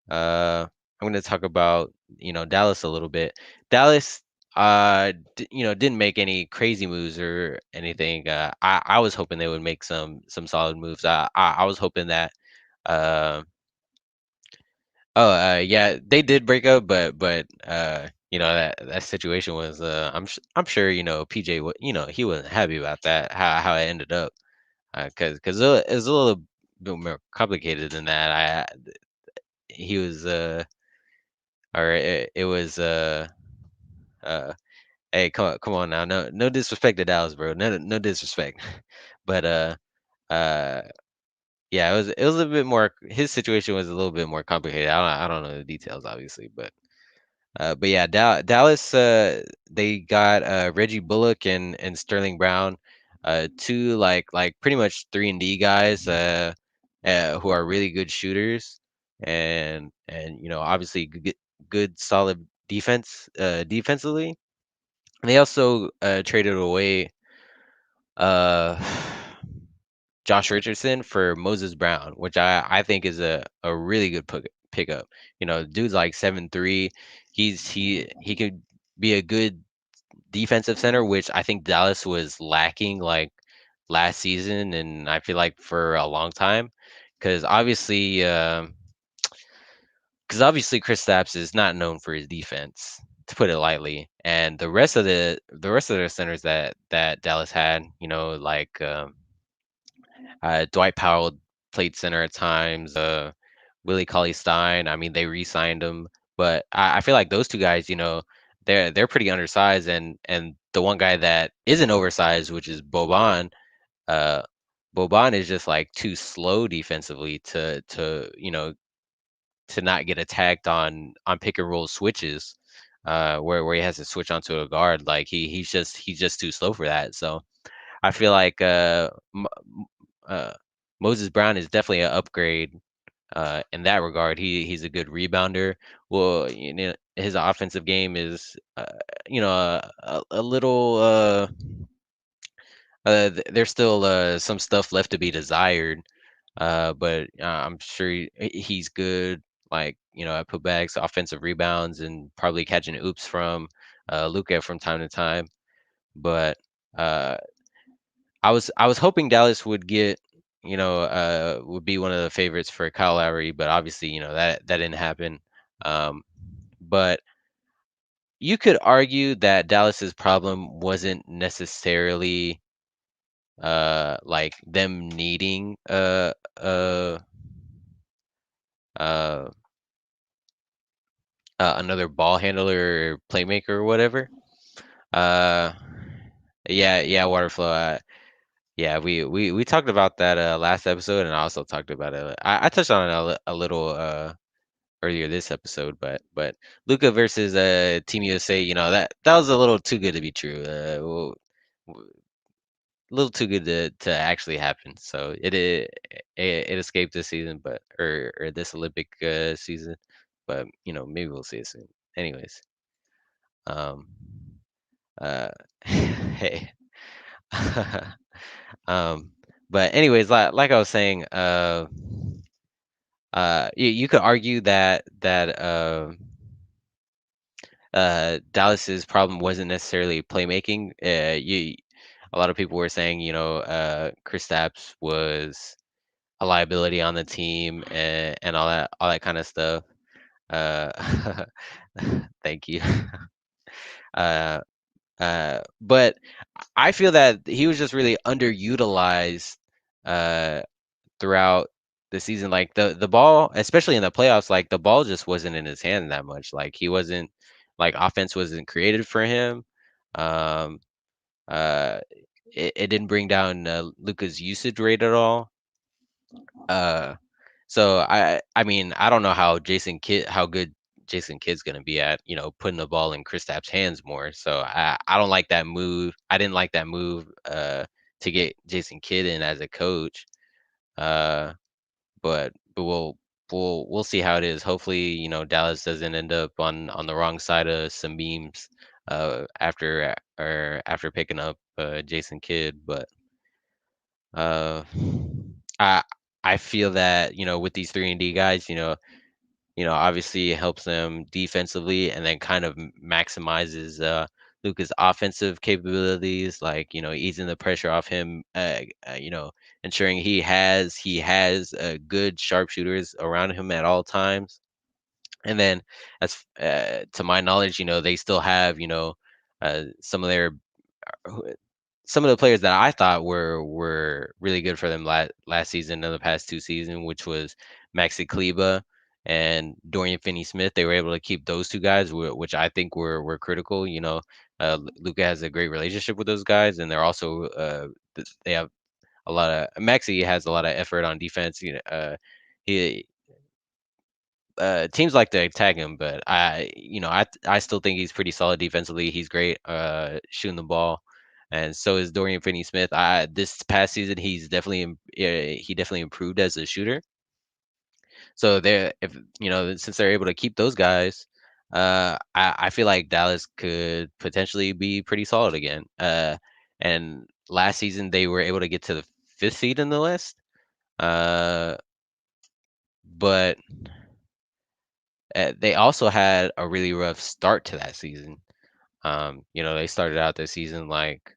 I'm going to talk about Dallas a little bit. Dallas, didn't make any crazy moves or anything. I was hoping they would make some solid moves. I was hoping that. Uh, yeah, they did break up, but that situation was. I'm sure PJ he wasn't happy about that. How it ended up. Because it was a little bit more complicated than that. He was or it was uh hey, come on now, no disrespect to Dallas, bro, no disrespect. But uh yeah, it was a bit more, his situation was a little bit more complicated. I don't know the details obviously, but yeah, Dallas, they got Reggie Bullock and Sterling Brown, two like pretty much 3-and-D guys, who are really good shooters, and obviously good solid defensively. And they also traded away uh Josh Richardson for Moses Brown, which I think is a really good pickup. Dude's like 7'3". He could be a good defensive center, which I think Dallas was lacking like last season, and I feel like for a long time, because obviously Chris Stapps is not known for his defense, to put it lightly, and the rest of the centers that Dallas had, like Dwight Powell played center at times. Willie Cauley Stein. I mean, they re-signed him, but I feel like those two guys, they're pretty undersized, and the one guy that isn't oversized, which is Boban. Uh, Boban is just like too slow defensively to not get attacked on pick and roll switches, where he has to switch onto a guard. Like he's just too slow for that. So I feel like uh, Moses Brown is definitely an upgrade in that regard. He's a good rebounder. Well, his offensive game is a little there's still some stuff left to be desired. But I'm sure he's good. Like at putbacks, offensive rebounds, and probably catching oops from Luca from time to time. But uh, I was hoping Dallas would would be one of the favorites for Kyle Lowry, but obviously that didn't happen. Um, but you could argue that Dallas's problem wasn't necessarily like them needing uh another ball handler or playmaker or whatever. Uh yeah, water flow. Yeah, we talked about that last episode, and I also talked about it. I touched on it a little earlier this episode, but Luca versus Team USA, that was a little too good to be true. A little too good to actually happen. So it escaped this season, but or this Olympic season, but maybe we'll see it soon. Anyways, um, uh, hey, um, but anyways, like I was saying, you could argue that Dallas's problem wasn't necessarily playmaking. A lot of people were saying, Kristaps was a liability on the team and all that kind of stuff. Uh, thank you. Uh, but I feel that he was just really underutilized uh, throughout the season. Like the ball, especially in the playoffs, like the ball just wasn't in his hand that much. Like he wasn't like offense wasn't created for him. Um, uh, it didn't bring down Luca's usage rate at all. Uh, So I mean, I don't know how good Jason Kidd's gonna be at, putting the ball in Kristaps' hands more. So I don't like that move. I didn't like that move to get Jason Kidd in as a coach. Uh but we'll see how it is. Hopefully, Dallas doesn't end up on the wrong side of some beams after picking up Jason Kidd. But uh I I feel that, with these 3-and-D guys, obviously it helps them defensively and then kind of maximizes Luca's offensive capabilities, like, easing the pressure off him, ensuring he has good sharpshooters around him at all times. And then to my knowledge, they still have, some of their who- some of the players that I thought were really good for them last season and the past two seasons, which was Maxi Kleba and Dorian Finney-Smith. They were able to keep those two guys, which I think were critical. Luca has a great relationship with those guys, and they're also they have a lot of Maxi has a lot of effort on defense. He teams like to attack him, but I still think he's pretty solid defensively. He's great shooting the ball, and so is Dorian Finney-Smith. This past season, he definitely improved as a shooter. So if since they're able to keep those guys, I feel like Dallas could potentially be pretty solid again. And last season they were able to get to the fifth seed in the list, uh, but they also had a really rough start to that season. They started out the season like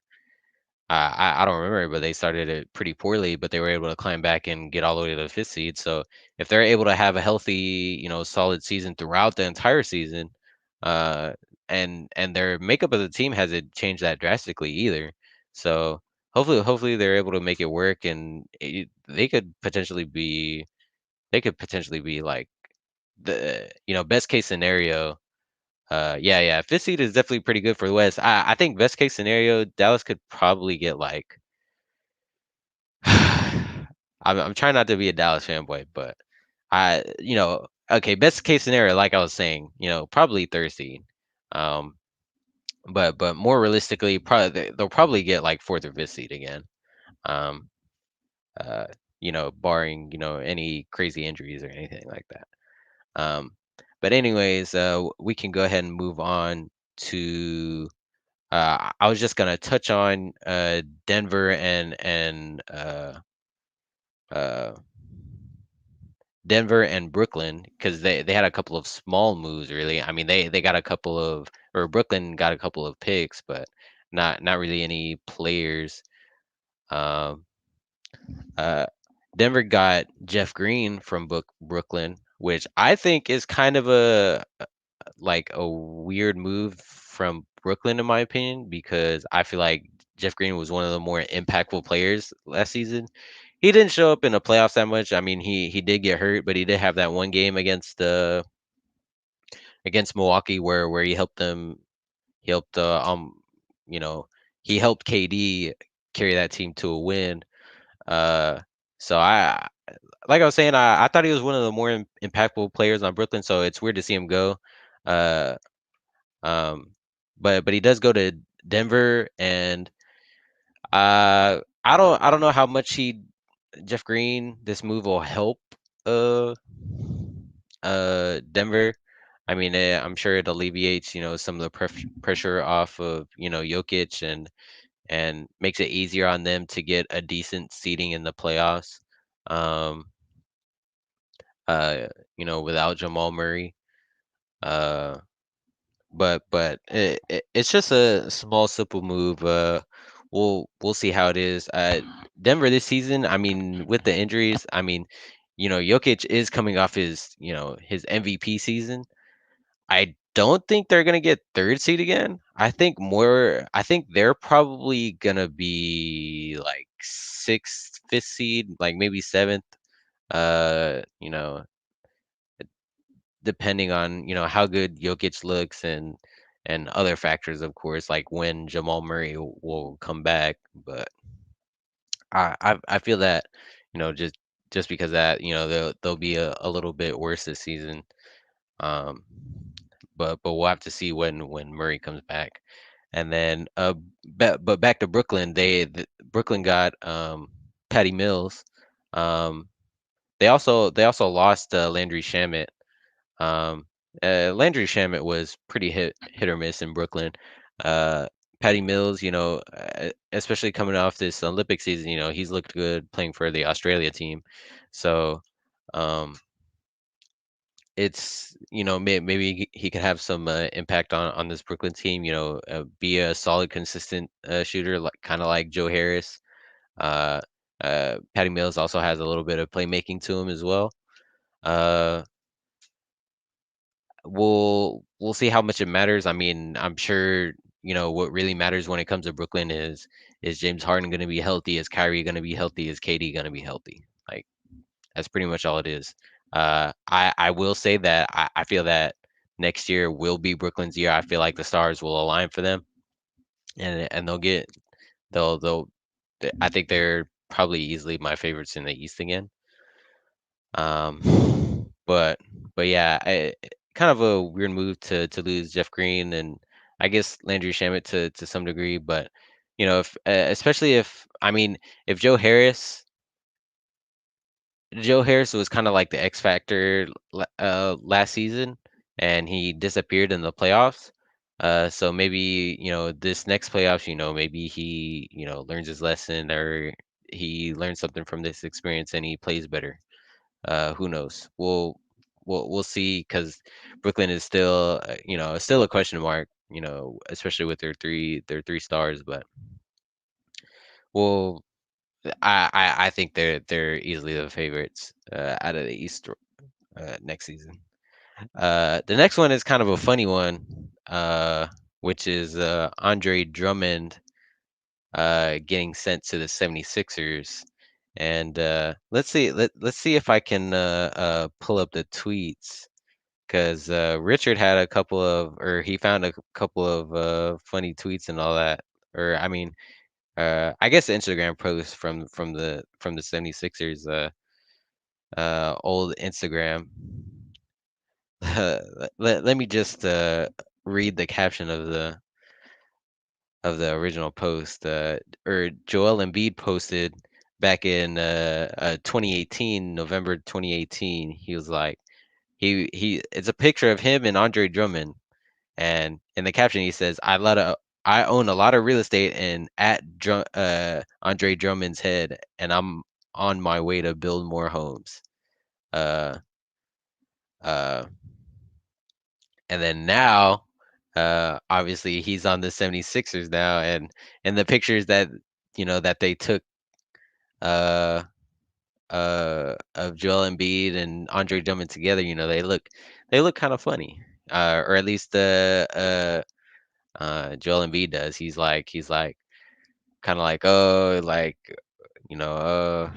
I don't remember, but they started it pretty poorly, but they were able to climb back and get all the way to the fifth seed. So if they're able to have a healthy, solid season throughout the entire season, uh, and their makeup of the team hasn't changed that drastically either. So hopefully they're able to make it work, and they could potentially be like the best case scenario. Yeah, fifth seed is definitely pretty good for the West. I think best case scenario, Dallas could probably get like. I'm trying not to be a Dallas fanboy, but okay, best case scenario, like I was saying, probably third seed. Um, but more realistically, probably they'll probably get like fourth or fifth seed again. Um, uh, barring any crazy injuries or anything like that. Um, but anyways, we can go ahead and move on to. I was just gonna touch on Denver uh, and Brooklyn because they had a couple of small moves. Really, I mean they got a couple of or Brooklyn got a couple of picks, but not really any players. Um, uh, Denver got Jeff Green from Brooklyn, which I think is kind of like a weird move from Brooklyn in my opinion because I feel like Jeff Green was one of the more impactful players last season. He didn't show up in the playoffs that much. I mean, he did get hurt, but he did have that one game against Milwaukee where he helped them. He helped you know he helped KD carry that team to a win. Uh, so I like I was saying, I thought he was one of the more impactful players on Brooklyn. So it's weird to see him go. Uh, um, but he does go to Denver, and I don't know how much he Jeff Green this move will help uh Denver. I mean, I'm sure it alleviates some of the pressure off of Jokic and makes it easier on them to get a decent seeding in the playoffs. Um, uh, without Jamal Murray. Uh, but it's just a small simple move. We'll see how it is. Denver this season. I mean, with the injuries, I mean, Jokic is coming off his MVP season. I don't think they're gonna get third seed again. I think they're probably gonna be like sixth, fifth seed, like maybe seventh. You know, depending on how good Jokic looks and other factors, of course, like when Jamal Murray will come back. But I feel that just because that they'll be a little bit worse this season. Um, but we'll have to see when Murray comes back. And then but back to Brooklyn, Brooklyn got Patty Mills. Um, they also lost Landry Shamet. Um, Landry Shamet was pretty hit or miss in Brooklyn. Uh, Patty Mills, especially coming off this Olympic season, he's looked good playing for the Australia team. So, um, it's maybe he could have some impact on this Brooklyn team. Be a solid, consistent shooter, like kind of like Joe Harris. Uh, Patty Mills also has a little bit of playmaking to him as well. Uh, we'll see how much it matters. I mean, I'm sure what really matters when it comes to Brooklyn is James Harden going to be healthy? Is Kyrie going to be healthy? Is KD going to be healthy? Like that's pretty much all it is. I will say that I feel that next year will be Brooklyn's year. I feel like the stars will align for them, and they'll I think they're probably easily my favorites in the East again. But yeah, kind of a weird move to lose Jeff Green and I guess Landry Shamet to some degree. But if especially if I mean if Joe Harris was kind of like the X factor last season, and he disappeared in the playoffs. So maybe this next playoffs, maybe he learns his lesson or he learns something from this experience and he plays better. Who knows? We'll see because Brooklyn is still a question mark. Especially with their three stars. But well, I think they're easily the favorites out of the East next season. The next one is kind of a funny one, which is Andre Drummond getting sent to the 76ers. And let's see if I can pull up the tweets because Richard had a couple of, or he found a couple of funny tweets and all that. Or I mean, I guess Instagram posts from the 76ers old Instagram. Let me just read the caption of the original post. Or Joel Embiid posted back in 2018, November 2018. He was like, he it's a picture of him and Andre Drummond, and in the caption he says, I own a lot of real estate and Andre Drummond's head, and I'm on my way to build more homes. Uh, uh, and then now, obviously he's on the 76ers now, and the pictures that they took uh of Joel Embiid and Andre Drummond together, they look kind of funny. or at least the Joel Embiid does. He's like kind of like, oh, like, you know,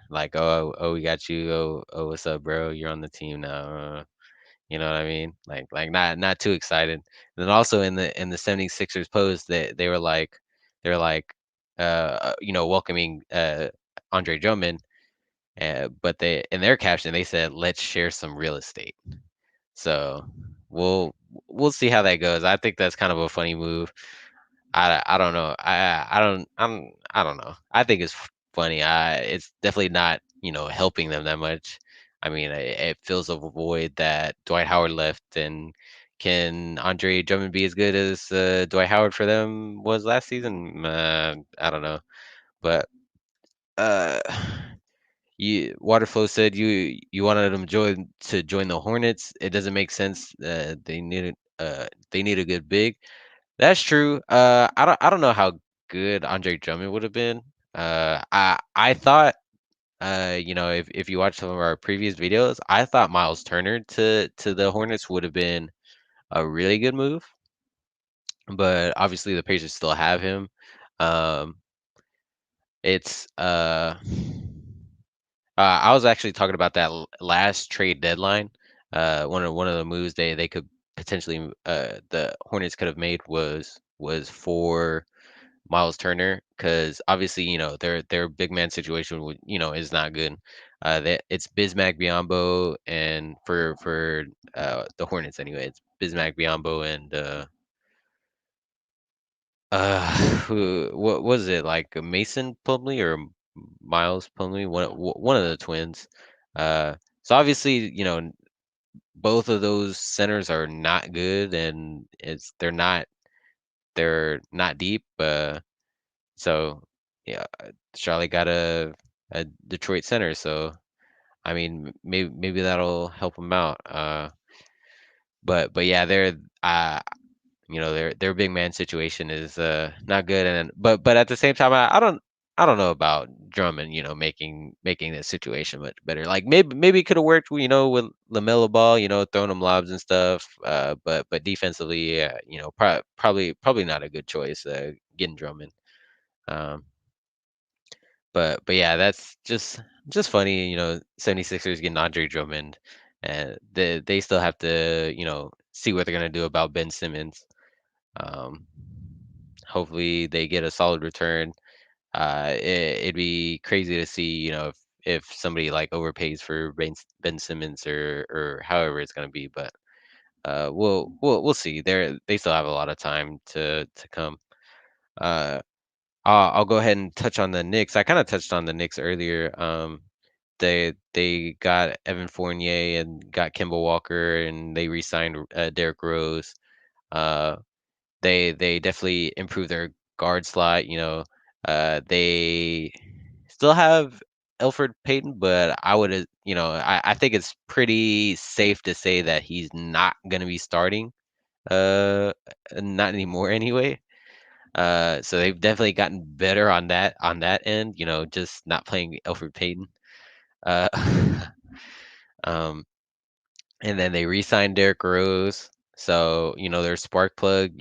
like, oh, we got you. Oh, what's up, bro? You're on the team now. You know what I mean? Like not too excited. And then also in the 76ers post, they were like, welcoming Andre Drummond, but they in their caption they said, "Let's share some real estate." So we'll we'll see how that goes. I think that's kind of a funny move. I don't know. I don't know. I think it's funny. It's definitely not, helping them that much. I mean, it fills a void that Dwight Howard left, and can Andre Drummond be as good as Dwight Howard for them was last season? I don't know, but uh, you Waterflow said you wanted them join the Hornets. It doesn't make sense. They need a good big. That's true. I don't know how good Andre Drummond would have been. I thought, if you watch some of our previous videos, I thought Miles Turner to the Hornets would have been a really good move, but obviously the Pacers still have him. Um, it's I was actually talking about that last trade deadline. One of the moves they could potentially the Hornets could have made was for Miles Turner, because obviously, their big man situation is not good. That it's Bismack Biyombo, and for the Hornets anyway, it's Bismack Biyombo and what was it, like, Mason Plumlee or Miles Plumlee, one of the twins. So obviously, both of those centers are not good, and they're not deep. So, yeah, Charlotte got a Detroit center, so I mean, maybe that'll help them out. But yeah, their big man situation is not good, and but at the same time, I don't know about Drummond, making this situation much better. Like, maybe it could have worked, with Lamelo Ball, throwing him lobs and stuff. But defensively, yeah, probably not a good choice. Getting Drummond. Um, but yeah, that's just funny, 76ers getting Andre Drummond, and they still have to, see what they're gonna do about Ben Simmons. Um, Hopefully they get a solid return. It'd be crazy to see, if somebody like overpays for Ben Simmons, or however it's gonna be, but we'll see. They still have a lot of time to come. Uh, I'll go ahead and touch on the Knicks. I kind of touched on the Knicks earlier. They got Evan Fournier and got Kemba Walker, and they re-signed Derrick Rose. Uh, they definitely improved their guard slot. They still have Elfrid Payton, but I think it's pretty safe to say that he's not gonna be starting. Uh, Not anymore anyway. So they've definitely gotten better on that end, just not playing Elfrid Payton. Uh, um, and then they re-signed Derrick Rose. So, their spark plug,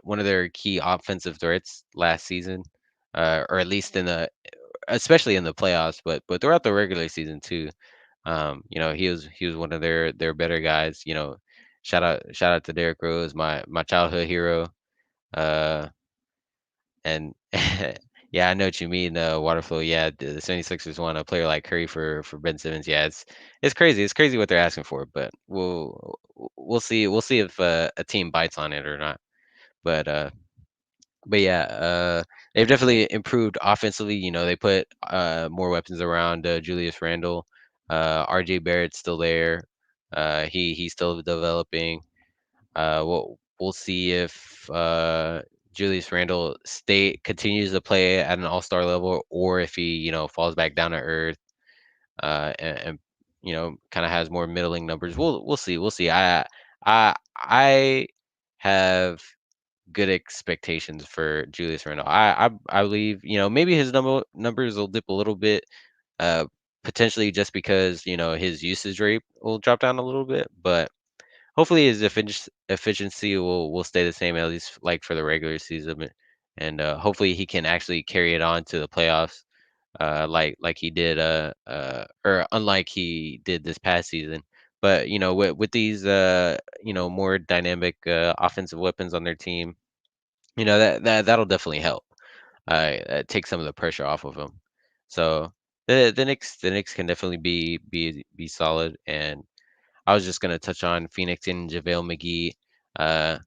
one of their key offensive threats last season, or at least especially in the playoffs, but throughout the regular season too. He was one of their better guys. Shout out to Derrick Rose, my childhood hero. Uh, And yeah, I know what you mean, Waterflow. Yeah, the 76ers want a player like Curry for Ben Simmons. Yeah, it's crazy. It's crazy what they're asking for, but we'll see. We'll see if a team bites on it or not. But yeah, they've definitely improved offensively. They put more weapons around Julius Randle. RJ Barrett's still there. He's still developing. We'll see if Julius Randle continues to play at an all-star level, or if he falls back down to earth, and kind of has more middling numbers. We'll see. We'll see. I have good expectations for Julius Randle. I believe maybe his numbers will dip a little bit, uh, potentially just because his usage rate will drop down a little bit, but. hopefully his efficiency will stay the same, at least like for the regular season, and hopefully he can actually carry it on to the playoffs, like he did, or unlike he did this past season. But with these more dynamic offensive weapons on their team, that'll definitely help. Take some of the pressure off of them. So the Knicks can definitely be solid. And I was just gonna touch on Phoenix and JaVale McGee. Uh,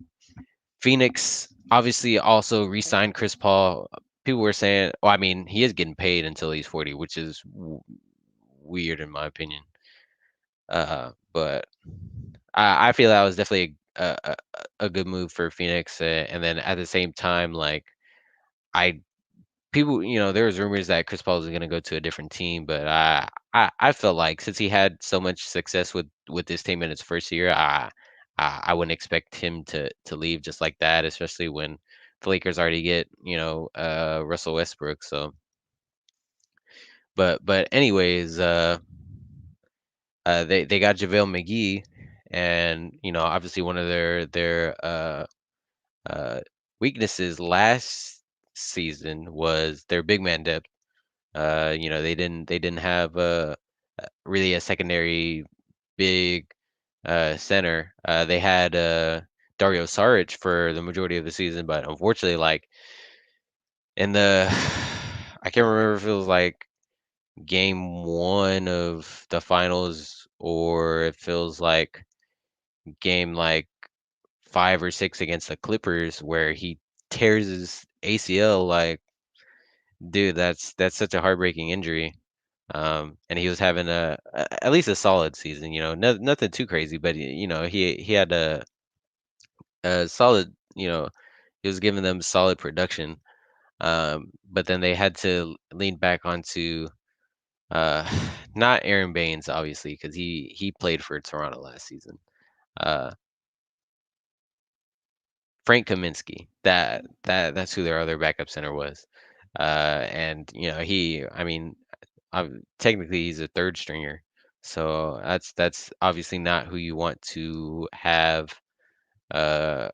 Phoenix obviously also re-signed Chris Paul. People were saying, well, I mean, he is getting paid until he's 40, which is weird in my opinion. But I feel that was definitely a good move for Phoenix. And then at the same time, like I people, there was rumors that Chris Paul was going to go to a different team, but I felt like since he had so much success with this team in his first year, I wouldn't expect him to leave just like that, especially when the Lakers already get Russell Westbrook. So, but anyways, they got JaVale McGee, and obviously one of their uh weaknesses last season was their big man depth. They didn't have really a secondary big center. They had Dario Saric for the majority of the season, but unfortunately, like in the, I can't remember if it was like game one of the finals or it feels like game like 5 or 6 against the Clippers where he tears his ACL. Like, dude, that's such a heartbreaking injury. And he was having at least a solid season. Nothing too crazy, but he had a solid. He was giving them solid production. But then they had to lean back onto uh, not Aaron Baines, obviously, because he played for Toronto last season. Uh, Frank Kaminsky, that's who their other backup center was. And I mean, technically he's a third stringer, so that's obviously not who you want to have uh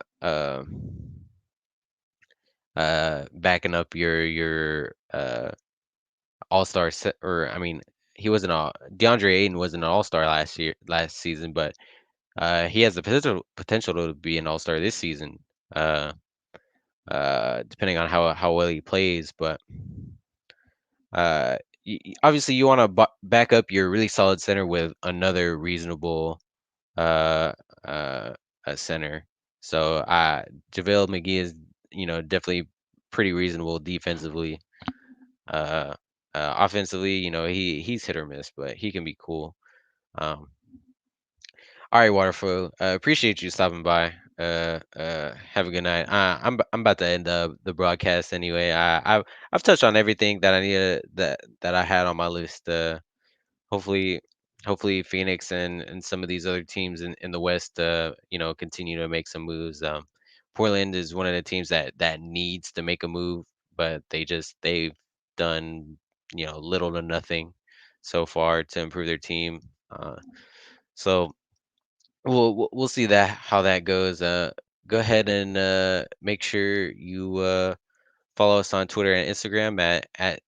uh backing up your all-star set. Or I mean, he wasn't all DeAndre Ayton wasn't an all-star last season, but he has the potential to be an all-star this season. uh Depending on how well he plays. But uh obviously you want to back up your really solid center with another reasonable uh, uh, center. So JaVale McGee is definitely pretty reasonable defensively. Uh, Offensively, he's hit or miss, but he can be cool. Um, all right, Waterflow. Appreciate you stopping by. Have a good night. I'm about to end the broadcast anyway. I've touched on everything that I needed that I had on my list. Hopefully hopefully Phoenix and some of these other teams in the West continue to make some moves. Portland is one of the teams that needs to make a move, but they've done little to nothing so far to improve their team. So we'll see that how that goes. Go ahead and make sure you follow us on Twitter and Instagram at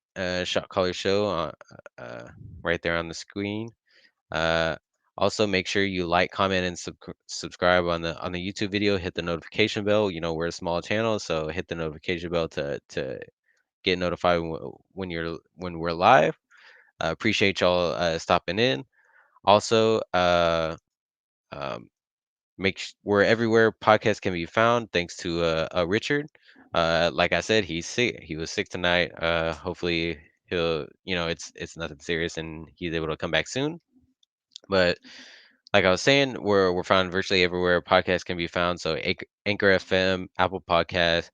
Shot Caller Show, uh, right there on the screen. Uh, Also, make sure you like, comment, and subscribe on the YouTube video. Hit the notification bell. We're a small channel, so hit the notification bell to get notified when we're live. Appreciate y'all stopping in. Also, um, we're everywhere podcasts can be found. Thanks to Richard. Like I said, he's sick. He was sick tonight. Hopefully it's nothing serious and he's able to come back soon. But like I was saying, we're found virtually everywhere podcasts can be found. So Anchor FM, Apple Podcasts,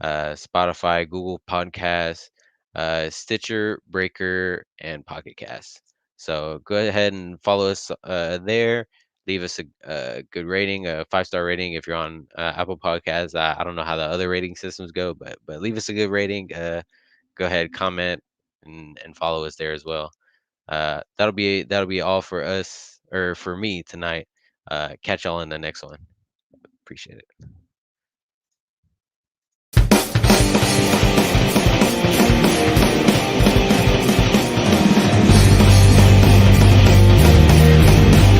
Spotify, Google Podcasts, Stitcher, Breaker, and Pocket Casts. So go ahead and follow us there. Leave us a good rating, a 5-star rating if you're on Apple Podcasts. I don't know how the other rating systems go, but leave us a good rating. Go ahead, comment, and follow us there as well. That'll be all for us or for me tonight. Catch y'all in the next one. Appreciate it.